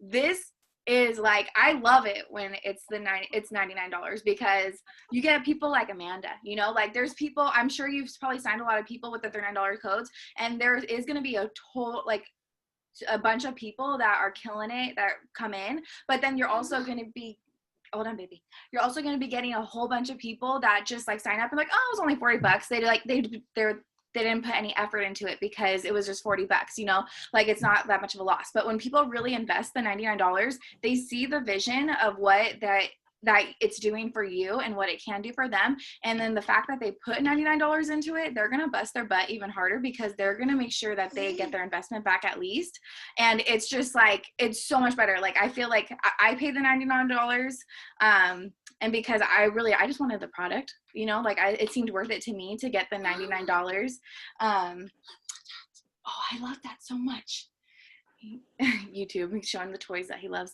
This is like, I love it when it's $99 because you get people like Amanda, you know, like there's people, I'm sure you've probably signed a lot of people with the $39 codes, and there is going to be a total, like, a bunch of people that are killing it that come in, but then you're also going to be, hold on baby, you're also going to be getting a whole bunch of people that just like sign up and like, oh, it was only $40. They didn't put any effort into it because it was just $40, you know, like it's not that much of a loss. But when people really invest the $99, they see the vision of what that it's doing for you and what it can do for them. And then the fact that they put $99 into it, they're going to bust their butt even harder because they're going to make sure that they get their investment back at least. And it's just like, it's so much better. Like, I feel like I paid the $99. And because I just wanted the product, you know, like it seemed worth it to me to get the $99. Oh, I love that so much. YouTube showing the toys that he loves.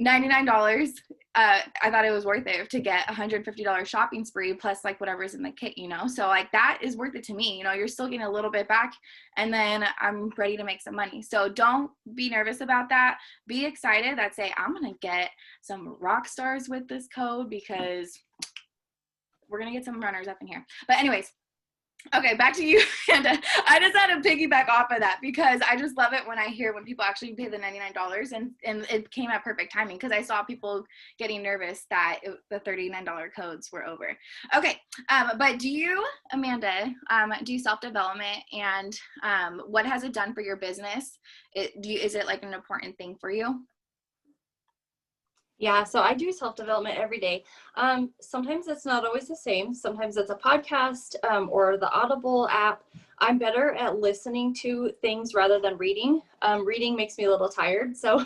$99. I thought it was worth it to get $150 shopping spree plus like whatever's in the kit, you know. So like that is worth it to me. You know, you're still getting a little bit back, and then I'm ready to make some money. So don't be nervous about that. Be excited that say I'm gonna get some rock stars with this code because we're gonna get some runners up in here. But anyways. Okay, back to you, Amanda. I just had to piggyback off of that because I just love it when I hear when people actually pay the $99, and it came at perfect timing because I saw people getting nervous that the $39 codes were over. Okay, but do you, Amanda, do self-development, and what has it done for your business? Is it like an important thing for you? Yeah, so I do self-development every day. Sometimes it's not always the same. Sometimes it's a podcast or the Audible app. I'm better at listening to things rather than reading. Reading makes me a little tired. So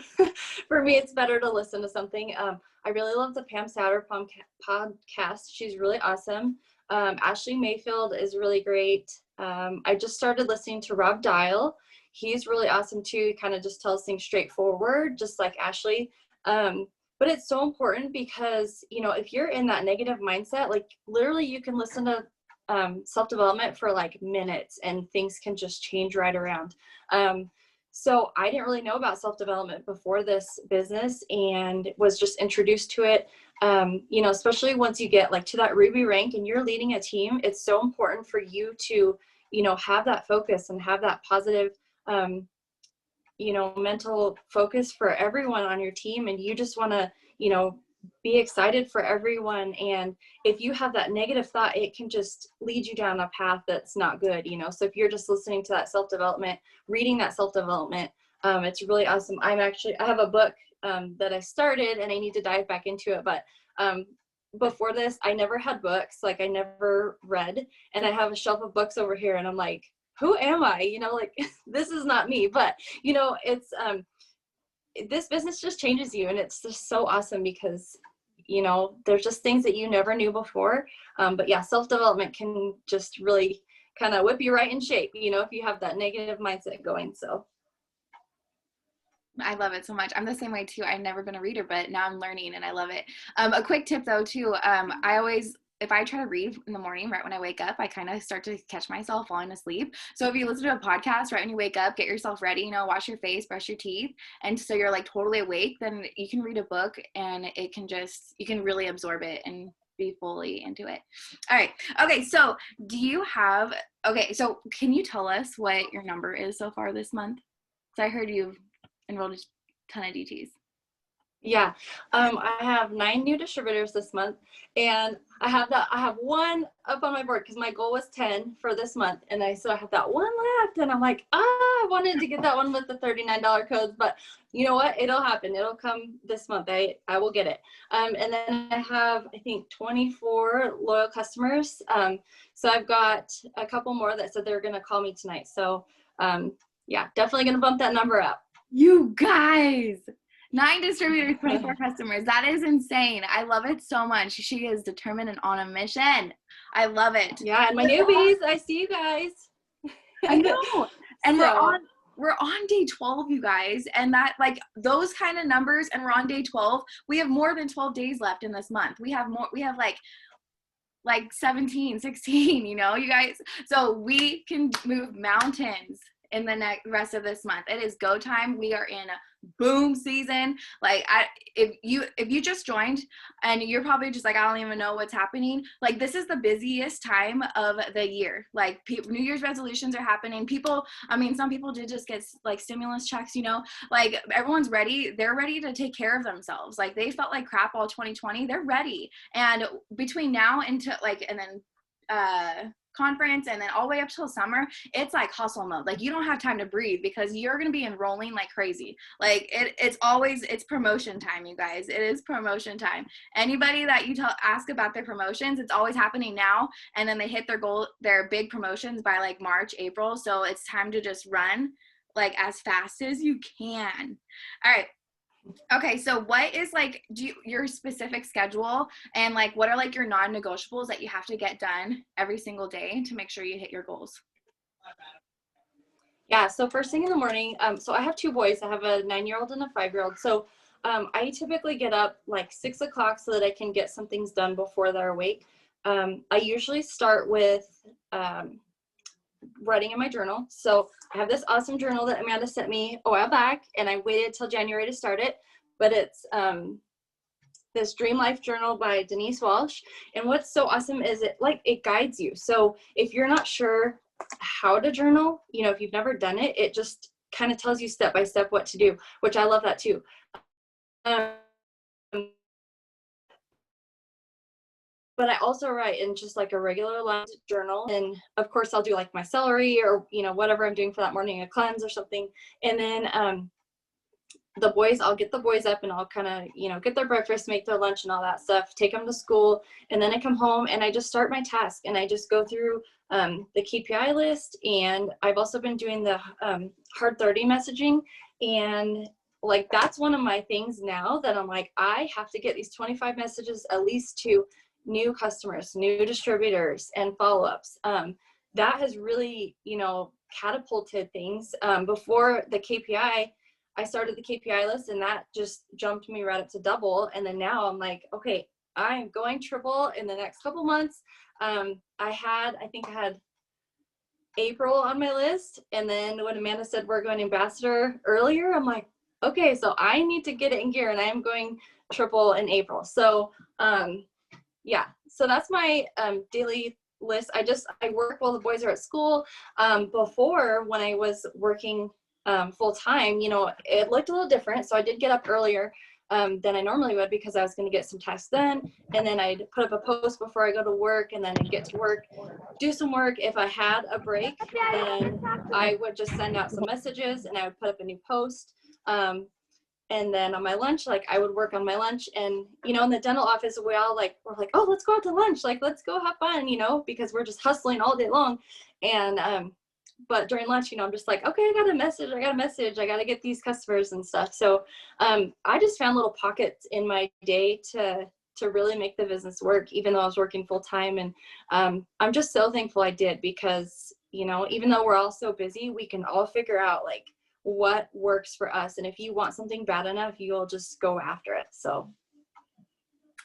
for me, it's better to listen to something. I really love the Pam Souter podcast. She's really awesome. Ashley Mayfield is really great. I just started listening to Rob Dial. He's really awesome too. He kind of just tells things straightforward, just like Ashley. But it's so important because, you know, if you're in that negative mindset, like literally you can listen to self-development for like minutes and things can just change right around. So I didn't really know about self-development before this business and was just introduced to it. You know, especially once you get like to that Ruby rank and you're leading a team, it's so important for you to, you know, have that focus and have that positive, you know, mental focus for everyone on your team. And you just want to, you know, be excited for everyone. And if you have that negative thought, it can just lead you down a path that's not good, you know? So if you're just listening to that self-development, reading that self-development, it's really awesome. I have a book that I started and I need to dive back into it. But before this, I never had books. Like I never read, and I have a shelf of books over here and I'm like, who am I? You know, like this is not me, but you know, it's, this business just changes you. And it's just so awesome because, you know, there's just things that you never knew before. But yeah, self-development can just really kind of whip you right in shape, you know, if you have that negative mindset going. So I love it so much. I'm the same way too. I've never been a reader, but now I'm learning and I love it. A quick tip though too, I always, if I try to read in the morning, right when I wake up, I kind of start to catch myself falling asleep. So if you listen to a podcast right when you wake up, get yourself ready, you know, wash your face, brush your teeth, and so you're like totally awake, then you can read a book and it can just, you can really absorb it and be fully into it. All right. Okay. So so can you tell us what your number is so far this month? So I heard you've enrolled a ton of DTs. Yeah, I have 9 new distributors this month, and I have one up on my board because my goal was 10 for this month, and I have that one left, and I'm like, I wanted to get that one with the $39 codes, but you know what? It'll happen. It'll come this month. I will get it. And then I have, I think, 24 loyal customers. So I've got a couple more that said they're going to call me tonight. So yeah, definitely going to bump that number up. You guys, 9 distributors, 24 customers. That is insane. I love it so much. She is determined and on a mission. I love it. Yeah, and my newbies, I see you guys. I know. And we're on day 12, you guys. And that, like, those kind of numbers, and we're on day 12. We have more than 12 days left in this month. We have like 17, 16, you know, you guys. So we can move mountains in the rest of this month. It is go time. We are in boom season. Like if you just joined and you're probably just like, I don't even know what's happening. Like this is the busiest time of the year. Like New Year's resolutions are happening. Some people did just get like stimulus checks, you know, like everyone's ready. They're ready to take care of themselves. Like they felt like crap all 2020. They're ready. And between now and then conference and then all the way up till summer, it's like hustle mode. Like you don't have time to breathe because you're going to be enrolling like crazy. Like it's promotion time, you guys. It is promotion time. Anybody that you ask about their promotions, it's always happening now. And then they hit their big promotions by like March, April. So it's time to just run like as fast as you can. All right. Okay, so what is like your specific schedule, and like what are like your non-negotiables that you have to get done every single day to make sure you hit your goals? Yeah, so first thing in the morning, so I have 2 boys. I have a 9-year-old and a 5-year-old. So I typically get up like 6 o'clock so that I can get some things done before they're awake. I usually start with writing in my journal. So I have this awesome journal that Amanda sent me a while back, and I waited till January to start it, but it's this Dream Life journal by Denise Walsh. And what's so awesome is it guides you. So if you're not sure how to journal, you know, if you've never done it, it just kind of tells you step by step what to do, which I love that too. But I also write in just like a regular lined journal. And of course I'll do like my celery or, you know, whatever I'm doing for that morning, a cleanse or something. And then the boys, I'll get the boys up and I'll kind of, you know, get their breakfast, make their lunch and all that stuff, take them to school. And then I come home and I just start my task and I just go through the KPI list. And I've also been doing the hard 30 messaging. And like, that's one of my things now that I'm like, I have to get these 25 messages at least to new customers, new distributors, and follow-ups. That has really, you know, catapulted things. Before the KPI, I started the KPI list and that just jumped me right up to double. And then now I'm like, okay, I'm going triple in the next couple months. I think I had April on my list. And then when Amanda said we're going ambassador earlier, I'm like, okay, so I need to get it in gear and I am going triple in April. So yeah, so that's my daily list. I work while the boys are at school. Before, when I was working full time, you know, it looked a little different. So I did get up earlier than I normally would because I was going to get some tasks done. And then I'd put up a post before I go to work, and then I'd get to work, do some work. If I had a break, then I would just send out some messages and I would put up a new post. And then on my lunch, like I would work on my lunch. And, you know, in the dental office, we're like, oh, let's go out to lunch. Like, let's go have fun, you know, because we're just hustling all day long. And, but during lunch, you know, I'm just like, okay, I got a message. I got to get these customers and stuff. So I just found little pockets in my day to really make the business work, even though I was working full time. And I'm just so thankful I did, because, you know, even though we're all so busy, we can all figure out like what works for us. And if you want something bad enough, you'll just go after it. So.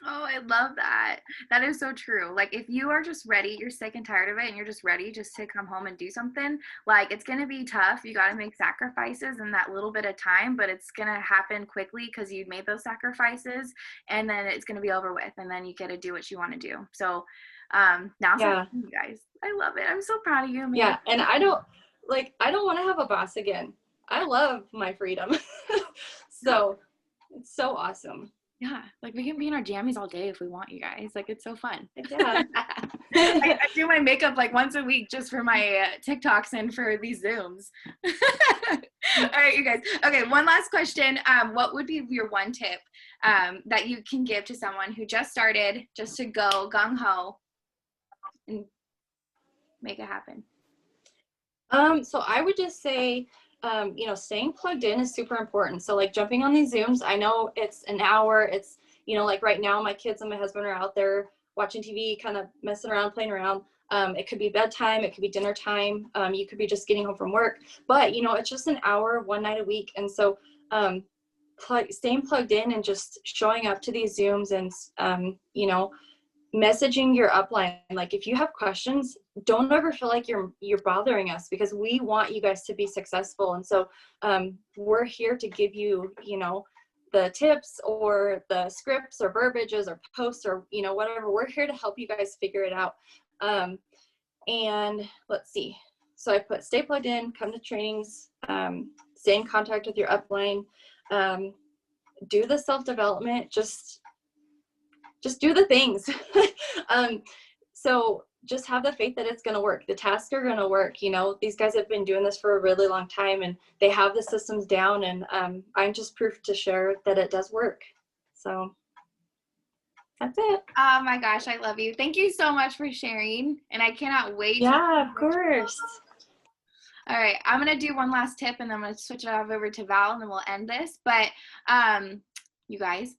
Oh, I love that. That is so true. Like, if you are just ready, you're sick and tired of it, and you're just ready just to come home and do something, like, it's going to be tough. You got to make sacrifices in that little bit of time, but it's going to happen quickly because you made those sacrifices, and then it's going to be over with, and then you get to do what you want to do. So now, yeah. You guys, I love it. I'm so proud of you, Amanda. Yeah, and I don't want to have a boss again. I love my freedom. So it's so awesome. Yeah, like we can be in our jammies all day if we want, you guys. Like, it's so fun. Yeah. I do my makeup like once a week just for my TikToks and for these Zooms. All right, you guys. Okay, one last question. What would be your one tip that you can give to someone who just started, just to go gung-ho and make it happen? So I would just say, you know, staying plugged in is super important. So like jumping on these Zooms, I know it's an hour. It's, you know, like right now my kids and my husband are out there watching TV, kind of messing around, playing around. It could be bedtime. It could be dinner time. You could be just getting home from work, but you know, it's just an hour, one night a week. And so staying plugged in and just showing up to these Zooms and, you know, messaging your upline. Like, if you have questions, don't ever feel like you're bothering us, because we want you guys to be successful. And so we're here to give you, you know, the tips or the scripts or verbiages or posts or, you know, whatever. We're here to help you guys figure it out. And let's see. So I put stay plugged in, come to trainings, stay in contact with your upline, do the self-development, just do the things. So just have the faith that it's going to work. The tasks are going to work. You know, these guys have been doing this for a really long time and they have the systems down, and I'm just proof to share that it does work. So that's it. Oh my gosh, I love you. Thank you so much for sharing. And I cannot wait. Yeah, of course. All right, I'm going to do one last tip and then I'm going to switch it over to Val and then we'll end this. But you guys,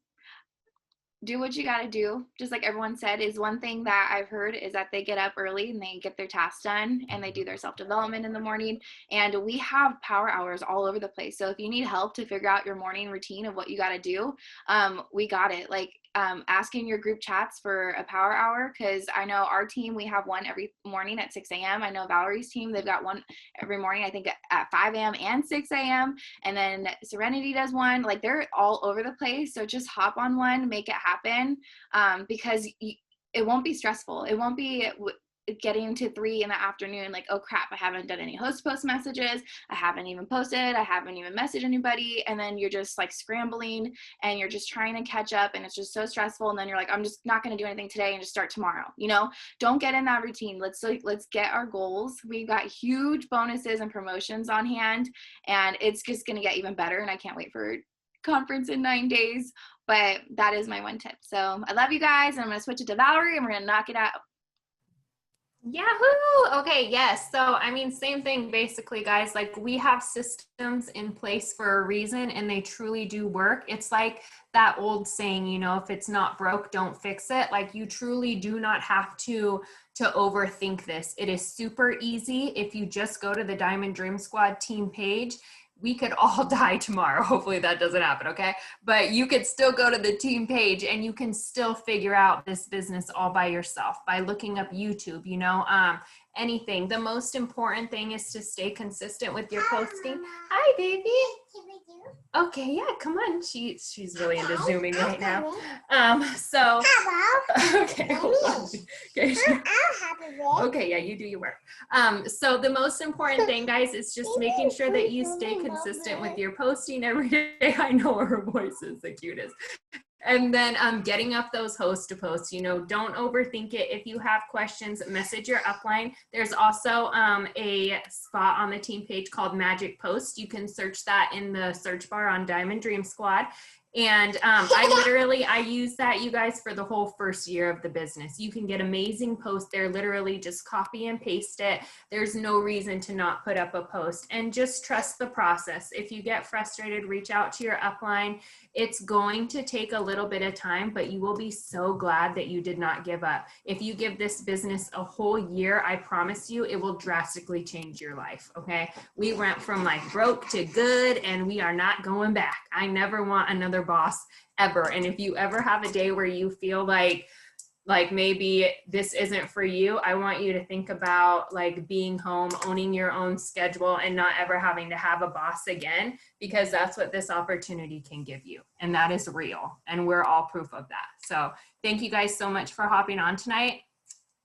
do what you got to do. Just like everyone said, is one thing that I've heard is that they get up early and they get their tasks done and they do their self-development in the morning. And we have power hours all over the place. So if you need help to figure out your morning routine of what you got to do, we got it. Like asking your group chats for a power hour, because I know our team, we have one every morning at 6 a.m. I know Valerie's team, they've got one every morning, I think at 5 a.m. and 6 a.m. And then Serenity does one. Like, they're all over the place. So just hop on one, make it happen, because it won't be stressful. It won't be getting to 3 in the afternoon like, oh crap, I haven't done any host post messages, I haven't even posted, I haven't even messaged anybody, and then you're just like scrambling and you're just trying to catch up and it's just so stressful, and then you're like, I'm just not going to do anything today and just start tomorrow. You know, don't get in that routine. Let's get our goals. We've got huge bonuses and promotions on hand, and it's just going to get even better, and I can't wait for conference in 9 days, but that is my one tip. So I love you guys, and I'm going to switch it to Valerie, and we're going to knock it out. Yahoo! Okay, yes. So, I mean, same thing basically, guys. Like, we have systems in place for a reason, and they truly do work. It's like that old saying, you know, if it's not broke, don't fix it. Like, you truly do not have to overthink this. It is super easy. If you just go to the Diamond Dream Squad team page, we could all die tomorrow. Hopefully that doesn't happen, okay? But you could still go to the team page and you can still figure out this business all by yourself by looking up YouTube, you know, anything. The most important thing is to stay consistent with your posting. Hi, baby. Okay, yeah, come on. She's really into Zooming right now. Okay, hold on. Okay. Okay, yeah, you do your work. So the most important thing, guys, is just making sure that you stay consistent with your posting every day. I know her voice is the cutest. And then getting up those host to posts, you know, don't overthink it. If you have questions, message your upline. There's also a spot on the team page called Magic Post. You can search that in the search bar on Diamond Dream Squad. And I use that, you guys, for the whole first year of the business. You can get amazing posts there, literally just copy and paste it. There's no reason to not put up a post, and just trust the process. If you get frustrated, reach out to your upline. It's going to take a little bit of time, but you will be so glad that you did not give up. If you give this business a whole year, I promise you, it will drastically change your life, okay? We went from like broke to good, and we are not going back. I never want another boss ever. And if you ever have a day where you feel like maybe this isn't for you, I want you to think about like being home, owning your own schedule, and not ever having to have a boss again, because that's what this opportunity can give you. And that is real. And we're all proof of that. So thank you guys so much for hopping on tonight.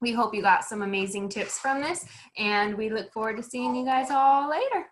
We hope you got some amazing tips from this, and we look forward to seeing you guys all later.